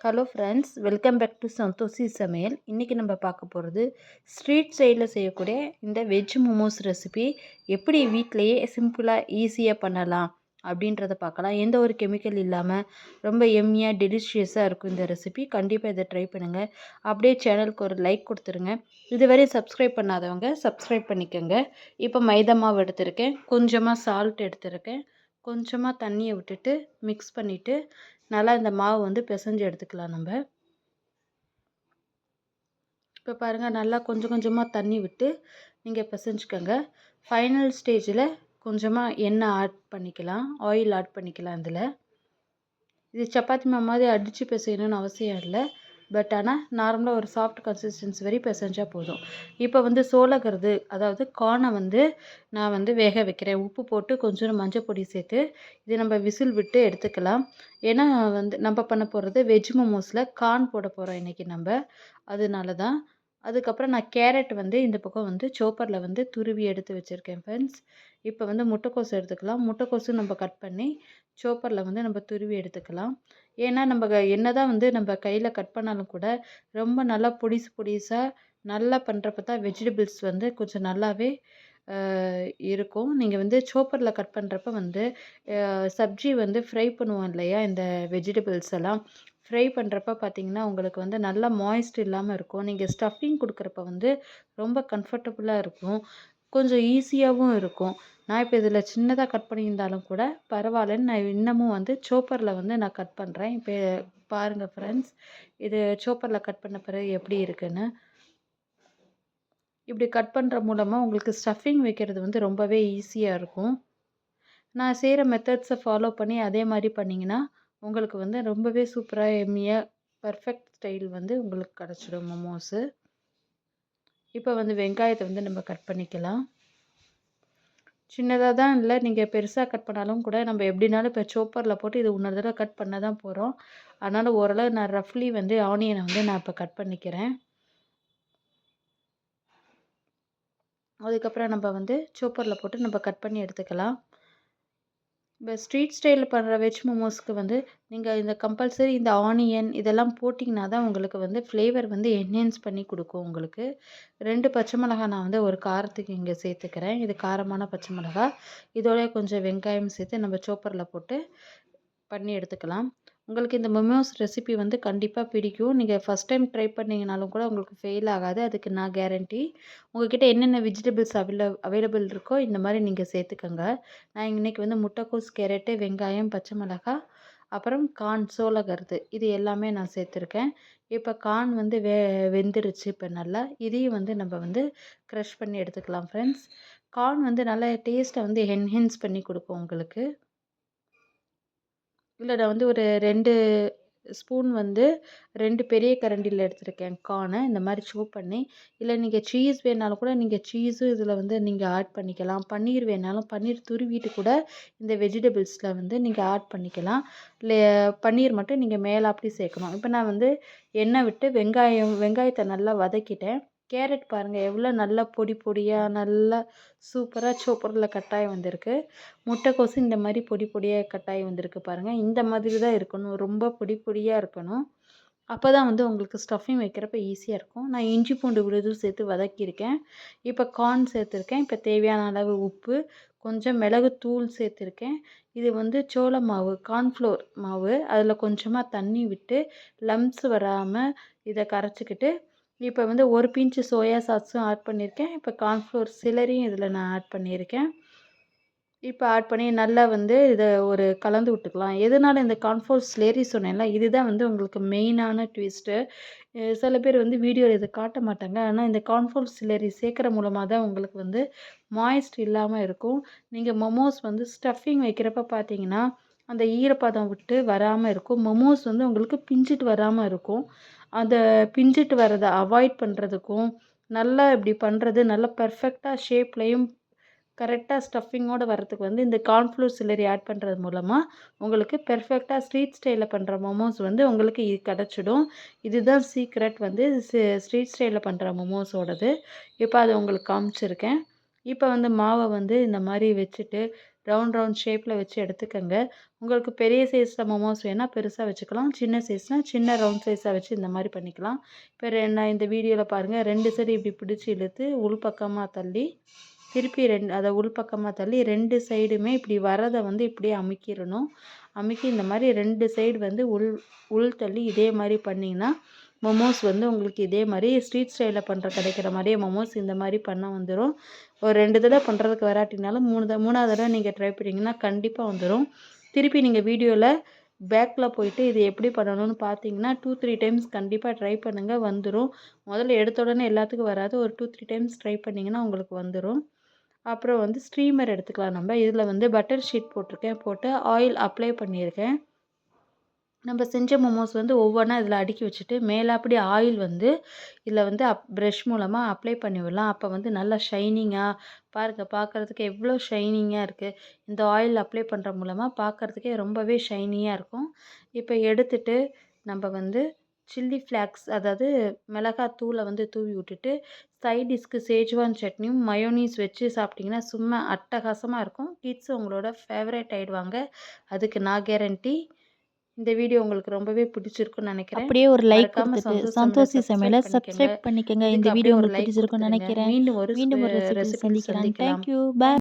Hello friends, welcome back to Santhoshi Samayal. இன்றைக்கி நம்ம பார்க்க போகிறது ஸ்ட்ரீட் ஸ்டைலில் செய்யக்கூடிய இந்த வெஜ் மோமோஸ் ரெசிபி எப்படி வீட்டிலையே சிம்பிளாக ஈஸியாக பண்ணலாம் அப்படின்றத பார்க்கலாம். எந்த ஒரு கெமிக்கல் இல்லாமல் ரொம்ப எம்மியாக டெலிஷியஸாக இருக்கும் இந்த ரெசிபி. கண்டிப்பாக இதை ட்ரை பண்ணுங்கள். அப்படியே சேனலுக்கு ஒரு லைக் கொடுத்துருங்க. இதுவரை சப்ஸ்கிரைப் பண்ணாதவங்க சப்ஸ்கிரைப் பண்ணிக்கோங்க. இப்போ மைதா மாவு எடுத்திருக்கேன், கொஞ்சமாக சால்ட் எடுத்திருக்கேன், கொஞ்சமாக தண்ணியை விட்டுட்டு மிக்ஸ் பண்ணிவிட்டு நல்லா இந்த மாவு வந்து பிசைஞ்சு எடுத்துக்கலாம். நம்ம இப்போ பாருங்கள், நல்லா கொஞ்சம் கொஞ்சமாக தண்ணி விட்டு நீங்கள் பிசைஞ்சுக்கோங்க. ஃபைனல் ஸ்டேஜில் கொஞ்சமாக எண்ணெய் ஆட் பண்ணிக்கலாம், ஆயில் ஆட் பண்ணிக்கலாம். இது சப்பாத்தி மாவு மாதிரி அடித்து பிசையணும்னு அவசியம் இல்லை. பட் ஆனால் நார்மலாக ஒரு சாஃப்ட் கன்சிஸ்டன்சி வரை பிசைஞ்சால் போதும். இப்போ வந்து சோளக்கருது, அதாவது கார்னை வந்து நான் வந்து வேக வைக்கிறேன். உப்பு போட்டு கொஞ்சம் மஞ்சள் பொடி சேர்த்து இது நம்ம விசில் விட்டு எடுத்துக்கலாம். ஏன்னா வந்து நம்ம பண்ண போகிறது வெஜ் மோமோஸில் கார்ன் போட போகிறோம் இன்றைக்கி நம்ம, அதனால தான். அதுக்கப்புறம் நான் கேரட் வந்து இந்த பக்கம் வந்து சோப்பரில் வந்து துருவி எடுத்து வச்சுருக்கேன் ஃப்ரெண்ட்ஸ். இப்போ வந்து முட்டைக்கோஸ் எடுத்துக்கலாம். முட்டைக்கோஸும் நம்ம கட் பண்ணி சோப்பரில் வந்து நம்ம துருவி எடுத்துக்கலாம். ஏன்னா நம்ம என்ன தான் வந்து நம்ம கையில் கட் பண்ணாலும் கூட ரொம்ப நல்லா பொடிசாக நல்லா பண்ணுறப்ப தான் வெஜிடபிள்ஸ் வந்து கொஞ்சம் நல்லாவே இருக்கும். நீங்கள் வந்து சோப்பரில் கட் பண்ணுறப்ப வந்து சப்ஜி வந்து ஃப்ரை பண்ணுவோம் இல்லையா, இந்த வெஜிடபிள்ஸ் எல்லாம் ஃப்ரை பண்ணுறப்ப பார்த்திங்கன்னா உங்களுக்கு வந்து நல்லா மாய்ஸ்ட் இல்லாமல் இருக்கும். நீங்கள் ஸ்டஃபிங் கொடுக்குறப்ப வந்து ரொம்ப கம்ஃபர்டபுளாக இருக்கும், கொஞ்சம் ஈஸியாகவும் இருக்கும். நான் இப்போ இதில் சின்னதாக கட் பண்ணியிருந்தாலும் கூட பரவாயில்லன்னு நான் இன்னமும் வந்து சோப்பரில் வந்து நான் கட் பண்ணுறேன். இப்போ பாருங்கள் ஃப்ரெண்ட்ஸ், இது சோப்பரில் கட் பண்ண பிறகு எப்படி இருக்குன்னு. இப்படி கட் பண்ணுற மூலமாக உங்களுக்கு ஸ்டஃபிங் வைக்கிறது வந்து ரொம்பவே ஈஸியாக இருக்கும். நான் செய்கிற மெத்தட்ஸை ஃபாலோ பண்ணி அதே மாதிரி பண்ணிங்கன்னா உங்களுக்கு வந்து ரொம்பவே சூப்பராக எம்மியாக பர்ஃபெக்ட் ஸ்டைல் வந்து உங்களுக்கு கிடச்சிடும் மோமோஸு. இப்போ வந்து வெங்காயத்தை வந்து நம்ம கட் பண்ணிக்கலாம். சின்னதாக தான் இல்லை, நீங்கள் பெருசாக கட் பண்ணாலும் கூட நம்ம எப்படினாலும் இப்போ சோப்பரில் போட்டு இது இன்னொரு தடவை கட் பண்ண தான் போகிறோம். அதனால் ஓரளவு நான் ரஃப்லி வந்து ஆனியனை வந்து நான் இப்போ கட் பண்ணிக்கிறேன். அதுக்கப்புறம் நம்ம வந்து சோப்பரில் போட்டு நம்ம கட் பண்ணி எடுத்துக்கலாம். இப்போ ஸ்ட்ரீட் ஸ்டைலில் பண்ணுற வெஜ் மோமோஸ்க்கு வந்து நீங்கள் இந்த கம்பல்சரி இந்த ஆனியன் இதெல்லாம் போட்டிங்கன்னா தான் உங்களுக்கு வந்து ஃப்ளேவர் வந்து என்ஹான்ஸ் பண்ணி கொடுக்கும். உங்களுக்கு 2 பச்சை மிளகாய் நான் வந்து ஒரு காரத்துக்கு இங்கே சேர்த்துக்கிறேன். இது காரமான பச்சை மிளகாய். இதோட கொஞ்சம் வெங்காயம் சேர்த்து நம்ம சோப்பரில் போட்டு பண்ணி எடுத்துக்கலாம். உங்களுக்கு இந்த மோமோஸ் ரெசிபி வந்து கண்டிப்பாக பிடிக்கும். நீங்கள் ஃபஸ்ட் டைம் ட்ரை பண்ணிங்கனாலும் கூட உங்களுக்கு ஃபெயில் ஆகாது, அதுக்கு நான் கேரண்டி. உங்கள்கிட்ட என்னென்ன வெஜிடபிள்ஸ் அவைலபிள் இருக்கோ இந்த மாதிரி நீங்கள் சேர்த்துக்கோங்க. நான் இன்றைக்கி வந்து முட்டைக்கோஸ், கேரட்டு, வெங்காயம், பச்சை மிளகாய், அப்புறம் கார்ன், சோளக்கருது இது எல்லாமே நான் சேர்த்துருக்கேன். இப்போ கார்ன் வந்து வெந்துருச்சு. இப்போ நல்லா இதையும் வந்து நம்ம வந்து க்ரஷ் பண்ணி எடுத்துக்கலாம் ஃப்ரெண்ட்ஸ். கார்ன் வந்து நல்லா டேஸ்ட்டை வந்து என்ஹான்ஸ் பண்ணி கொடுக்கும் உங்களுக்கு. இல்லை, நான் வந்து ஒரு 2 ஸ்பூன் வந்து 2 பெரிய கரண்டியில் எடுத்திருக்கேன் கார்னை இந்த மாதிரி சோப் பண்ணி. இல்லை நீங்கள் சீஸ் வேணாலும் கூட நீங்கள் சீஸும் இதில் வந்து நீங்கள் ஆட் பண்ணிக்கலாம். பன்னீர் வேணாலும் பன்னீர் துருவிட்டு கூட இந்த வெஜிடபிள்ஸில் வந்து நீங்கள் ஆட் பண்ணிக்கலாம். இல்லை, பன்னீர் மட்டும் நீங்கள் மேலாப்படி சேர்க்கணும். இப்போ நான் வந்து எண்ணெய் விட்டு வெங்காயத்தை நல்லா வதக்கிட்டேன். கேரட் பாருங்கள் எவ்வளோ நல்லா பொடியாக நல்லா சூப்பராக சோப்பரில் கட்டாயி வந்திருக்கு. முட்டைக்கோசு இந்த மாதிரி பொடியாக கட்டாயி வந்திருக்கு பாருங்கள். இந்த மாதிரி தான் இருக்கணும், ரொம்ப பொடியாக இருக்கணும். அப்போ தான் வந்து உங்களுக்கு ஸ்டஃபிங் வைக்கிறப்ப ஈஸியாக இருக்கும். நான் இஞ்சி பூண்டு விழுதும் சேர்த்து வதக்கியிருக்கேன். இப்போ கார்ன் சேர்த்துருக்கேன். இப்போ தேவையான அளவு உப்பு, கொஞ்சம் மிளகுத்தூள் சேர்த்துருக்கேன். இது வந்து சோள மாவு, கார்ன்ஃப்ளோர் மாவு, அதில் கொஞ்சமாக தண்ணி விட்டு லம்ஸ் வராமல் இதை கரைச்சிக்கிட்டு இப்போ வந்து ஒரு பிஞ்சு சோயா சாஸும் ஆட் பண்ணியிருக்கேன். இப்போ கார்ன்ஃப்ளோர் சிலரியும் இதில் நான் ஆட் பண்ணியிருக்கேன். இப்போ ஆட் பண்ணி நல்லா வந்து இதை ஒரு கலந்து விட்டுக்கலாம். எதனால் இந்த கார்ன்ஃப்ளோர் ஸ்லரி சொன்னேன்ல, இதுதான் வந்து உங்களுக்கு மெயினான ட்விஸ்ட்டு. சில பேர் வந்து வீடியோவில் இதை காட்ட மாட்டாங்க. ஆனால் இந்த கார்ன்ஃப்ளோர் ஸ்லரி சேர்க்குற மூலமாக தான் உங்களுக்கு வந்து மாய்ஸ்ட் இல்லாமல் இருக்கும். நீங்கள் மோமோஸ் வந்து ஸ்டஃபிங் வைக்கிறப்ப பார்த்தீங்கன்னா அந்த ஈரப்பதம் விட்டு வராமல் இருக்கும். மோமோஸ் வந்து உங்களுக்கு பிஞ்சிட்டு வராமல் இருக்கும். அந்த பிஞ்சிட்டு வரதை அவாய்ட் பண்ணுறதுக்கும் நல்லா இப்படி பண்ணுறது நல்லா பர்ஃபெக்டாக ஷேப்லேயும் கரெக்டாக ஸ்டஃபிங்கோடு வரத்துக்கு வந்து இந்த கார்ன்ஃப்ளோர் சில்லரி ஆட் பண்ணுறது மூலமாக உங்களுக்கு பெர்ஃபெக்டாக ஸ்ட்ரீட் ஸ்டைலில் பண்ணுற மோமோஸ் வந்து உங்களுக்கு கிடச்சிடும். இதுதான் சீக்ரெட் வந்து ஸ்ட்ரீட் ஸ்டைலில் பண்ணுற மோமோஸோடது. இப்போ அதை உங்களுக்கு காமிச்சிருக்கேன். இப்போ வந்து மாவை வந்து இந்த மாதிரி வச்சுட்டு ரவுண்ட் ரவுண்ட் ஷேப்பில் வச்சு எடுத்துக்கோங்க. உங்களுக்கு பெரிய சைஸில் மோமோஸ் வேணால் பெருசாக வச்சுக்கலாம், சின்ன சைஸ்னால் சின்ன ரவுண்ட் சைஸாக வச்சு இந்த மாதிரி பண்ணிக்கலாம். இப்போ நான் இந்த வீடியோவில் பாருங்கள், 2 சைடு இப்படி பிடிச்சி இழுத்து உள் பக்கமாக தள்ளி திருப்பி அதை உள் பக்கமாக தள்ளி 2 சைடுமே இப்படி வரதை வந்து இப்படியே அமுக்கிடணும். அமுக்கி இந்த மாதிரி 2 சைடு வந்து உள் தள்ளி இதே மாதிரி பண்ணிங்கன்னா மோமோஸ் வந்து உங்களுக்கு இதே மாதிரி ஸ்ட்ரீட் ஸ்டைலில் கிடைக்கிற மாதிரியே மோமோஸ் இந்த மாதிரி பண்ண வந்துடும். ஒரு 2 தடவை பண்ணுறதுக்கு வராட்டினாலும் 3ஆவது தடவை நீங்கள் ட்ரை பண்ணிங்கன்னா கண்டிப்பாக வந்துடும். திருப்பி நீங்கள் வீடியோவில் பேக்கில் போயிட்டு இது எப்படி பண்ணணும்னு பார்த்தீங்கன்னா 2-3 டைம்ஸ் கண்டிப்பாக ட்ரை பண்ணுங்கள், வந்துடும். முதல்ல எடுத்த உடனே எல்லாத்துக்கும் வராது, ஒரு 2-3 டைம்ஸ் ட்ரை பண்ணிங்கன்னா உங்களுக்கு வந்துடும். அப்புறம் வந்து ஸ்ட்ரீமர் எடுத்துக்கலாம். நம்ம இதில் வந்து பட்டர் ஷீட் போட்டு ஆயில் அப்ளை பண்ணியிருக்கேன். நம்ம செஞ்ச மோமோஸ் வந்து ஒவ்வொன்றா இதில் அடுக்கி வச்சுட்டு மேலாப்படி ஆயில் வந்து இதில் வந்து ப்ரஷ் மூலமாக அப்ளை பண்ணி விடலாம். அப்போ வந்து நல்லா ஷைனிங்காக பார்க்குறதுக்கு எவ்வளோ ஷைனிங்காக இருக்குது. இந்த ஆயில் அப்ளை பண்ணுற மூலமாக பார்க்குறதுக்கே ரொம்பவே ஷைனியாக இருக்கும். இப்போ எடுத்துட்டு நம்ம வந்து சில்லி ஃப்ளாக்ஸ், அதாவது மிளகாத்தூளை வந்து தூவி விட்டுட்டு சைட் டிஷ்க்கு சேஜ்வான் சட்னியும் மயோனீஸ் வச்சு சாப்பிட்டிங்கன்னா சும்மா அட்டகாசமாக இருக்கும். கிட்ஸ் உங்களோட ஃபேவரட் ஆகிடுவாங்க, அதுக்கு நான் கேரண்டி. இந்த வீடியோ உங்களுக்கு ரொம்பவே பிடிச்சிருக்குன்னு நினைக்கிறேன். அப்படியே ஒரு லைக் மறக்காம கொடுத்துட்டு சந்தோஷி சமையலை சப்ஸ்கிரைப் பண்ணிக்கங்க. இந்த வீடியோ உங்களுக்கு பிடிச்சிருக்குன்னு நினைக்கிறேன். மீண்டும் ஒரு ரெசிபி சந்திக்கிறேன். தேங்க்யூ, பாய்.